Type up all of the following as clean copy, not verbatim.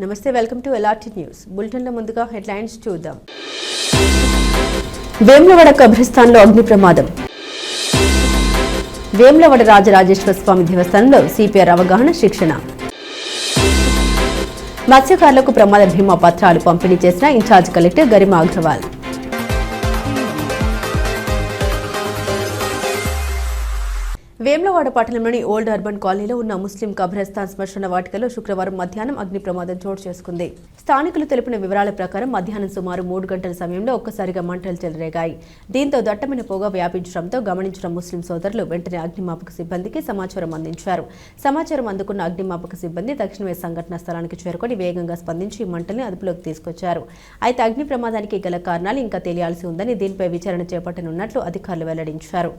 నమస్తే, welcome to LRT news. బులెటిన్లో ముందుగా హెడ్లైన్స్ చూద్దాం. వేములవాడ కబ్రిస్తాన్లో అగ్ని ప్రమాదం. వేములవాడ రాజరాజేశ్వర స్వామి దేవస్థానంలో సిపిఆర్ అవగాహన శిక్షణ. మత్స్యకారులకు ప్రమాద బీమా పత్రాలు పంపిణీ చేసిన ఇన్ఛార్జ్ కలెక్టర్ గరిమా అగ్రవాల్. వేములవాడ పట్టణంలోని ఓల్డ్ అర్బన్ కాలనీలో ఉన్న ముస్లిం కబ్రస్థాన్ శ్మశాన వాటికలో శుక్రవారం మధ్యాహ్నం అగ్ని ప్రమాదం చోటు చేసుకుంది. స్థానికులు తెలిపిన వివరాల ప్రకారం మధ్యాహ్నం సుమారు 3 గంటల సమయంలో ఒక్కసారిగా మంటలు చెలరేగాయి. దీంతో దట్టమైన పొగ వ్యాపించడంతో గమనించిన ముస్లిం సోదరులు వెంటనే అగ్నిమాపక సిబ్బందికి సమాచారం అందించారు. సమాచారం అందుకున్న అగ్నిమాపక సిబ్బంది తక్షణమే సంఘటనా స్థలానికి చేరుకొని వేగంగా స్పందించి మంటల్ని అదుపులోకి తీసుకొచ్చారు. అయితే అగ్ని ప్రమాదానికి గల కారణాలు ఇంకా తెలియాల్సి ఉందని, దీనిపై విచారణ చేపట్టనున్నట్లు అధికారులు వెల్లడించారు.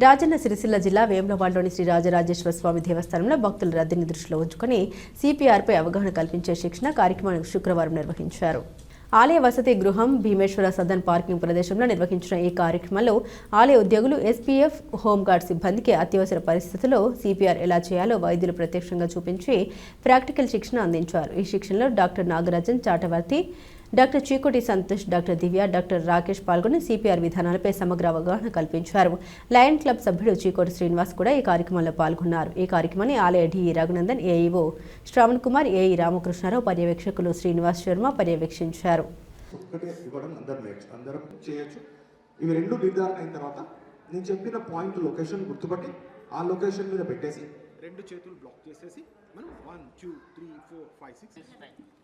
రాజన్న సిరిసిల్ల జిల్లా వేములవాడలోని శ్రీ రాజరాజేశ్వర స్వామి దేవస్థానంలో భక్తుల రద్దీని దృష్టిలో ఉంచుకుని సిపిఆర్పై అవగాహన కల్పించే శిక్షణ కార్యక్రమాన్ని శుక్రవారం నిర్వహించారు. ఆలయ వసతి గృహం భీమేశ్వర సదన్ పార్కింగ్ ప్రదేశంలో నిర్వహించిన ఈ కార్యక్రమంలో ఆలయ ఉద్యోగులు, ఎస్పీఎఫ్, హోంగార్డ్ సిబ్బందికి అత్యవసర పరిస్థితుల్లో సిపిఆర్ ఎలా చేయాలో వైద్యులు ప్రత్యక్షంగా చూపించి ప్రాక్టికల్ శిక్షణ అందించారు. ఈ శిక్షణలో doctor Nagarajan Chatavarti, doctor Cheekoti Santosh, doctor Divya, doctor Rakesh పాల్గొని సిపిఆర్ విధానాలపై సమగ్ర అవగాహన కల్పించారు. లయన్ క్లబ్ సభ్యుడు చీకోటి శ్రీనివాస్ కూడా ఈ కార్యక్రమంలో పాల్గొన్నారు. ఈ కార్యక్రమాన్ని ఆలయ DE Raghunandan, AEO Shravan Kumar, AE Ramakrishnarao, పర్యవేక్షకులు శ్రీనివాస్ శర్మ పర్యవేక్షించారు. ఇవి రెండు నిర్ధారణ అయిన తర్వాత నేను చెప్పిన పాయింట్ లొకేషన్ గుర్తుపట్టి ఆ లొకేషన్ మీద పెట్టేసి రెండు చేతులు బ్లాక్ చేసేసి మనం 1 2 3 4 5 6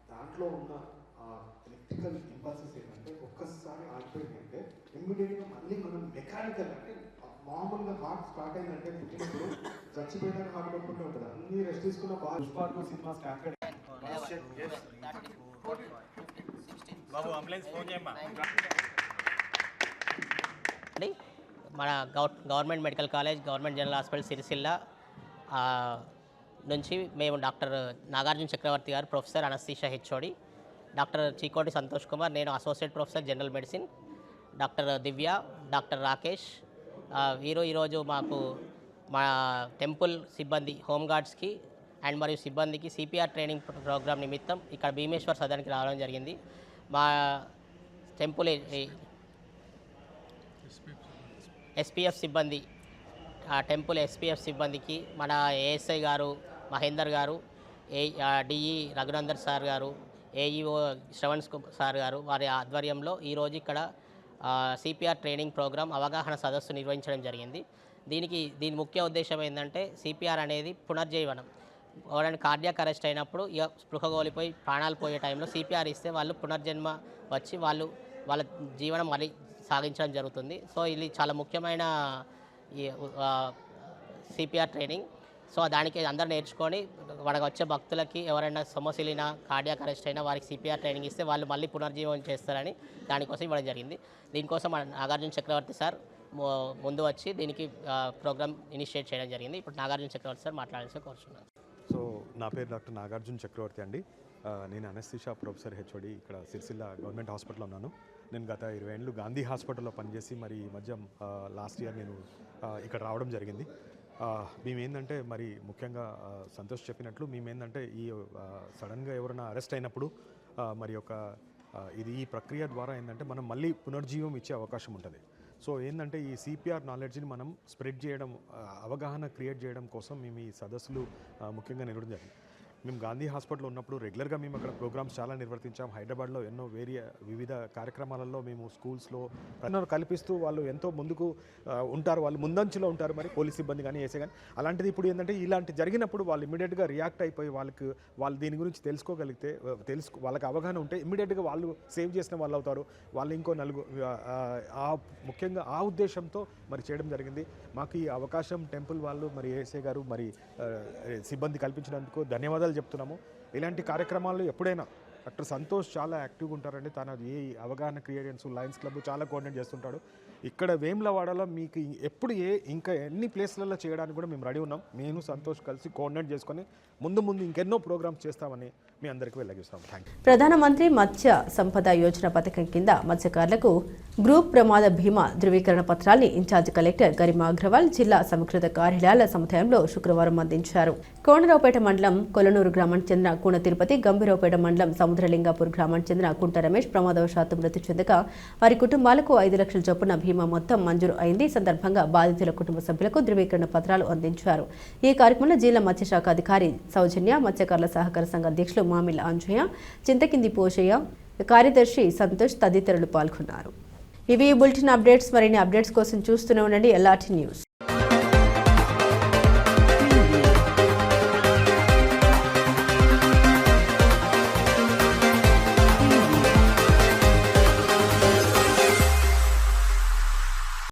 దాంట్లో ఉన్న ఎలక్ట్రికల్ ఇంపల్సెస్ ఏంటంటే ఒక్కసారి ఆగిపోయిందంటే ఇమ్మీడియట్గా మళ్ళీ మనం మెకానికల్ అంటే మామూలుగా హార్ట్ స్టార్ట్ అయిందంటే పుట్టినప్పుడు చచ్చిపోయినాక హార్ట్ కొట్టుకుంటూ ఉంటుంది. అన్ని రెస్ట్ తీసుకున్న బాగా సినిమా స్టార్ట్ మన government medical college, government general hospital Sircilla నుంచి మేము డాక్టర్ నాగార్జున చక్రవర్తి గారు professor anaesthesia HOD, doctor Cheekoti Santosh Kumar, నేను associate professor general medicine, doctor Divya, doctor Rakesh ఈరోజు మాకు మా టెంపుల్ సిబ్బంది, హోంగార్డ్స్కి అండ్ మరియు సిబ్బందికి సిపిఆర్ ట్రైనింగ్ ప్రోగ్రామ్ నిమిత్తం ఇక్కడ భీమేశ్వర్ సదన్కి రావడం జరిగింది. మా టెంపుల్ ఎస్పీఎఫ్ సిబ్బంది, టెంపుల్ ఎస్పీఎఫ్ సిబ్బందికి మన ఏఎస్ఐ గారు మహేందర్ గారు, డిఈ రఘునందర్ సార్ గారు, ఏఈఓ శ్రవణ్ సార్ గారు వారి ఆధ్వర్యంలో ఈరోజు ఇక్కడ సిపిఆర్ ట్రైనింగ్ ప్రోగ్రాం అవగాహన సదస్సు నిర్వహించడం జరిగింది. దీని ముఖ్య ఉద్దేశం ఏంటంటే సిపిఆర్ అనేది పునర్జీవనం. ఎవరైనా కార్డియాక్ అరెస్ట్ అయినప్పుడు ఇక స్పృహ కోల్పోయి ప్రాణాలు పోయే టైంలో సిపిఆర్ ఇస్తే వాళ్ళు పునర్జన్మ వచ్చి వాళ్ళ జీవనం మళ్ళీ సాగించడం జరుగుతుంది. సో ఇది చాలా ముఖ్యమైన సిపిఆర్ ట్రైనింగ్. సో దానికి అందరూ నేర్చుకొని మనకు వచ్చే భక్తులకి ఎవరైనా సొమ్మసిలినా కార్డియాక్ అరెస్ట్ అయినా వారికి సిపిఆర్ ట్రైనింగ్ ఇస్తే వాళ్ళు మళ్ళీ పునర్జీవనం చేస్తారని దానికోసం ఇవ్వడం జరిగింది. దీనికోసం మన నాగార్జున చక్రవర్తి సార్ ముందు వచ్చి దీనికి ప్రోగ్రామ్ ఇనిషియేట్ చేయడం జరిగింది. ఇప్పుడు నాగార్జున చక్రవర్తి సార్ మాట్లాడాల్సి కోరుచున్నాను. సో నా పేరు డాక్టర్ నాగార్జున చక్రవర్తి అండి. నేను అనస్థీషియా ప్రొఫెసర్ హెచ్ఓడి ఇక్కడ సిరిసిల్ల గవర్నమెంట్ హాస్పిటల్లో ఉన్నాను. నేను గత 20 ఏళ్ళు గాంధీ హాస్పిటల్లో పనిచేసి మరి ఈ మధ్య లాస్ట్ ఇయర్ నేను ఇక్కడ రావడం జరిగింది. మేమేంటంటే మరి ముఖ్యంగా సంతోష్ చెప్పినట్లు మేమేంటంటే ఈ సడన్గా ఎవరైనా అరెస్ట్ అయినప్పుడు మరి ఒక ఈ ప్రక్రియ ద్వారా ఏంటంటే మనం మళ్ళీ పునర్జీవం ఇచ్చే అవకాశం ఉంటుంది. సో ఏంటంటే ఈ సిపిఆర్ నాలెడ్జ్ని మనం స్ప్రెడ్ చేయడం, అవగాహన క్రియేట్ చేయడం కోసం మేము ఈ సదస్సులు ముఖ్యంగా నిర్వహించడం జరిగింది. మేము గాంధీ హాస్పిటల్లో ఉన్నప్పుడు రెగ్యులర్గా మేము అక్కడ ప్రోగ్రామ్స్ చాలా నిర్వర్తించాం. హైదరాబాద్లో ఎన్నో వివిధ కార్యక్రమాలలో మేము స్కూల్స్లో కల్పిస్తూ వాళ్ళు ఎంతో ముందుకు ఉంటారు, వాళ్ళు ముందంచులో ఉంటారు. మరి పోలీస్ సిబ్బంది కానీ ఏసే కానీ అలాంటిది ఇప్పుడు ఏంటంటే ఇలాంటి జరిగినప్పుడు వాళ్ళు ఇమీడియట్గా రియాక్ట్ అయిపోయి వాళ్ళు దీని గురించి తెలుసుకోగలిగితే వాళ్ళకి అవగాహన ఉంటే ఇమీడియట్గా వాళ్ళు సేవ్ చేసిన వాళ్ళు అవుతారు. వాళ్ళు ఇంకో ముఖ్యంగా ఆ ఉద్దేశంతో మరి చేయడం జరిగింది. మాకు ఈ అవకాశం టెంపుల్ వాళ్ళు మరి ఏసే గారు మరి సిబ్బంది కల్పించినందుకు ధన్యవాదాలు చెప్తున్నాము. ఇలాంటి కార్యక్రమాలు ఎప్పుడైనా డాక్టర్ సంతోష్ చాలా యాక్టివ్గా ఉంటారండి. తన ఏ అవగాహన క్రియేషన్స్ లయన్స్ క్లబ్ చాలా కోఆర్డినేట్ చేస్తుంటాడు. ఇక్కడ వేములవాడలో మీకు ఎప్పుడు ఇంకా ఎన్ని ప్లేస్లలో చేయడానికి కూడా మేము రెడీ ఉన్నాం. నేను సంతోష్ కలిసి కోఆర్డినేట్ చేసుకొని ముందు ఇంకెన్నో ప్రోగ్రామ్స్ చేస్తామని మీ అందరికీ వెళ్ళగిస్తాం. Thank you. ప్రధానమంత్రి మత్స్య సంపద యోజన పథకం కింద మత్స్యకారులకు గ్రూప్ ప్రమాద బీమా ధృవీకరణ పత్రాల్ని ఇన్ఛార్జ్ కలెక్టర్ గరిమా అగ్రవాల్ జిల్లా సమీకృత కార్యాలయాల సముదాయంలో శుక్రవారం అందించారు. కోనరావుపేట మండలం కొలనూరు గ్రామానికి చెందిన కూన తిరుపతి, గంభీరావుపేట మండలం సముద్రలింగాపూర్ గ్రామానికి చెందిన కుంట రమేష్ ప్రమాదవశాత్తు మృతి చెందగా వారి కుటుంబాలకు 5 లక్షల చొప్పున బీమా మొత్తం మంజూరు అయింది. ఈ సందర్భంగా బాధితుల కుటుంబ సభ్యులకు ధృవీకరణ పత్రాలు అందించారు. ఈ కార్యక్రమంలో జిల్లా మత్స్యశాఖ అధికారి సౌజన్య, మత్స్యకారుల సహకార సంఘ అధ్యక్షులు మామిళ్ళ అంజయ్య, చింతకింది పోషయ్య, కార్యదర్శి సంతోష్ తదితరులు పాల్గొన్నారు. ఇవి బులెటిన్ అప్డేట్స్. మరిన్ని అప్డేట్స్ కోసం చూస్తూనే ఉండండి LRT న్యూస్.